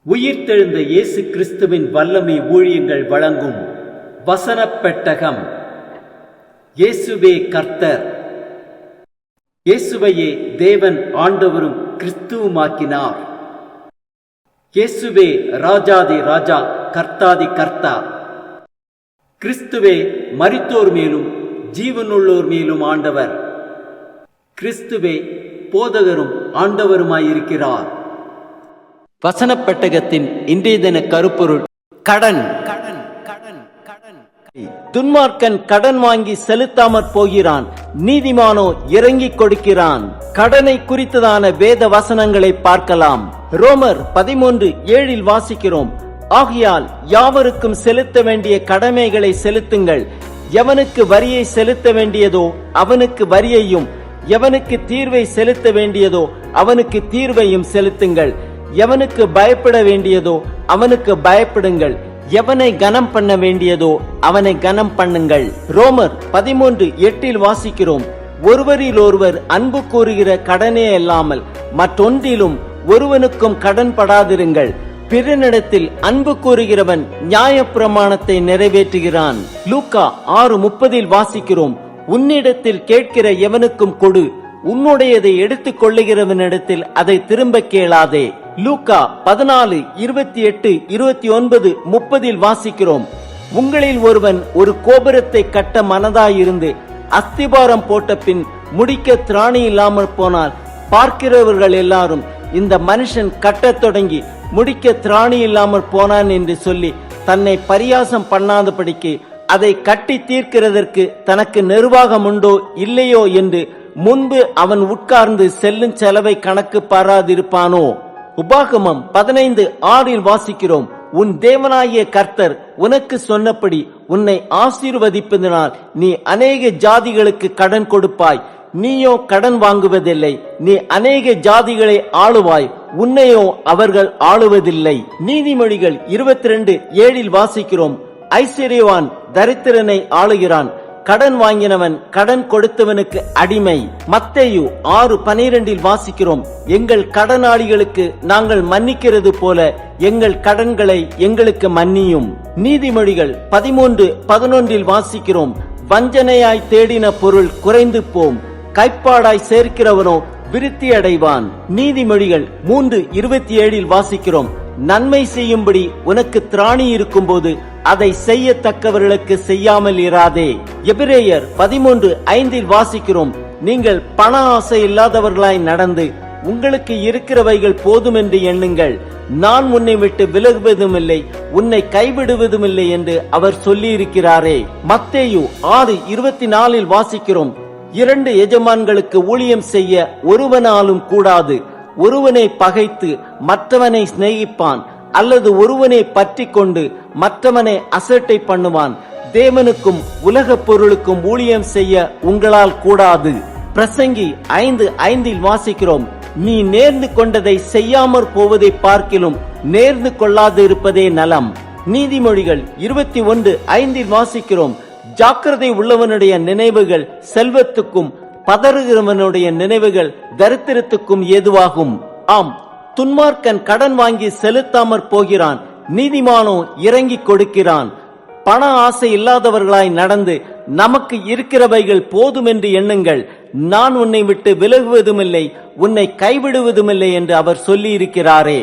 உயிர்த்தெழுந்த இயேசு கிறிஸ்துவின் வல்லமை ஊழியங்கள் வழங்கும் வசனப் பெட்டகம். இயேசுவே கர்த்தர். இயேசுவையே தேவன் ஆண்டவரும் கிறிஸ்துவுமாக்கினார். இயேசுவே ராஜாதி ராஜா, கர்த்தாதி கர்த்தா. கிறிஸ்துவே மரித்தோர் மேலும் ஜீவனுள்ளோர் மேலும் ஆண்டவர். கிறிஸ்துவே போதகரும் ஆண்டவருமாயிருக்கிறார். வசனப் பெட்டகத்தின் இன்றைய தின கருப்பொருள் கடன். துன்மார்க்கன் கடன் வாங்கி செலுத்தாமற் போகிறான், நீதிமானோ இறங்கிக் கொடுக்கிறான். கடனை குறித்ததான வேத வசனங்களை பார்க்கலாம். ரோமர் 13:7 வாசிக்கிறோம், ஆகையால் யாவருக்கும் செலுத்த வேண்டிய கடமைகளை செலுத்துங்கள். எவனுக்கு வரியை செலுத்த வேண்டியதோ அவனுக்கு வரியையும், எவனுக்கு தீர்வை செலுத்த வேண்டியதோ அவனுக்கு தீர்வையும் செலுத்துங்கள். எவனுக்கு பயப்பட வேண்டியதோ அவனுக்கு பயப்படுங்கள். எவனை கனம் பண்ண வேண்டியதோ அவனை கனம் பண்ணுங்கள். ரோமர் 13:8 வாசிக்கிறோம், ஒருவரில் ஒருவர் அன்பு கூறுகிற கடனே அல்லாமல் மற்றொன்றிலும் ஒருவனுக்கும் கடன் படாதிருங்கள். பிறனிடத்தில் அன்பு கூறுகிறவன் நியாயப்பிரமாணத்தை நிறைவேற்றுகிறான். லூக்கா 6:30 வாசிக்கிறோம், உன்னிடத்தில் கேட்கிற எவனுக்கும் கொடு, உன்னுடையதை எடுத்துக் கொள்ளுகிறவனிடத்தில் அதை திரும்ப கேளாதே. லூக்கா 14:28, 29, 30 வாசிக்கிறோம், உங்களில் ஒருவன் ஒரு கோபுரத்தை கட்ட மனதாயிருந்து அஸ்திபாரம் போட்ட பின் முடிக்க திராணி இல்லாமல் போனால் பார்க்கிறவர்கள் எல்லாரும் இந்த மனுஷன் கட்டத் தொடங்கி முடிக்க திராணி இல்லாமல் போனான் என்று சொல்லி தன்னை பரியாசம் பண்ணாதபடிக்கு அதை கட்டி தீர்க்கிறதற்கு தனக்கு நிர்வாகம் உண்டோ இல்லையோ என்று முன்பு அவன் உட்கார்ந்து செல்லும் செலவை கணக்கு பாராதிருப்பானோ. உபாகமம் 15:6 வாசிக்கிறோம், உன் தேவனாகிய கர்த்தர் உனக்கு சொன்னபடி உன்னை ஆசீர்வதிப்பதனால் நீ அநேக ஜாதிகளுக்கு கடன் கொடுப்பாய், நீயோ கடன் வாங்குவதில்லை. நீ அநேக ஜாதிகளை ஆளுவாய், உன்னையோ அவர்கள் ஆளுவதில்லை. நீதிமொழிகள் 22:7 வாசிக்கிறோம், ஐஸ்வர்யவான் தரித்திரனை ஆளுகிறான், கடன் வாங்கினவன் கடன் கொடுத்தவனுக்கு அடிமை. மத்தேயு 6:12 வாசிக்கிறோம், எங்கள் கடனாளிகளுக்கு நாங்கள் மன்னிக்கிறது போல எங்கள் கடன்களை எங்களுக்கு மன்னியும். நீதிமொழிகள் 13:11 வாசிக்கிறோம், வஞ்சனையாய் தேடின பொருள் குறைந்து போம், கைப்பாடாய் சேர்க்கிறவனோ விருத்தி அடைவான். நீதிமொழிகள் 3:27 வாசிக்கிறோம், நன்மை செய்யும்படி உனக்கு திராணி இருக்கும் போது அதை செய்யத்தக்கவர்களுக்கு செய்யாமல் இராதே. எபிரேயர் 13:5 வாசிக்கிறோம், நீங்கள் பண ஆசை இல்லாதவர்களாய் நடந்து உங்களுக்கு இருக்கிறவைகள் போதும் என்று எண்ணுங்கள், நான் உன்னை விட்டு விலகுவதும் இல்லை உன்னை கைவிடுவதும் இல்லை என்று அவர் சொல்லி இருக்கிறாரே. மத்தேயு 6:24 வாசிக்கிறோம், 2 எஜமான்களுக்கு ஊழியம் செய்ய ஒருவனாலும் கூடாது, ஒருவனை பகைத்து மற்றவனை சிநேகிப்பான், அல்லது ஒருவனை பற்றி கொண்டு மற்றவனை அசட்டை பண்ணுவான். தேவனுக்கும் உலக பொருளுக்கும் ஊழியம் செய்ய உங்களால் கூடாது. பிரசங்கி 5:5 வாசிக்கிறோம், நீ நேர்ந்து கொண்டதை செய்யாமற் போவதை பார்க்கிலும் நேர்ந்து கொள்ளாது இருப்பதே நலம். நீதிமொழிகள் 21:5 வாசிக்கிறோம், ஜாக்கிரதை உள்ளவனுடைய நினைவுகள் செல்வத்துக்கும் பதறுகிறவனுடைய நினைவுகள் தரித்திரத்துக்கும் ஏதுவாகும். ஆம், துன்மார்க்கன் கடன் வாங்கி செலுத்தாமற் போகிறான், நீதிமானோ இறங்கிக் கொடுக்கிறான். பண ஆசை இல்லாதவர்களாய் நடந்து நமக்கு இருக்கிறவைகள் போதும் என்று எண்ணுங்கள், நான் உன்னை விட்டு விலகுவதுமில்லை உன்னை கைவிடுவதுமில்லை என்று அவர் சொல்லி இருக்கிறாரே.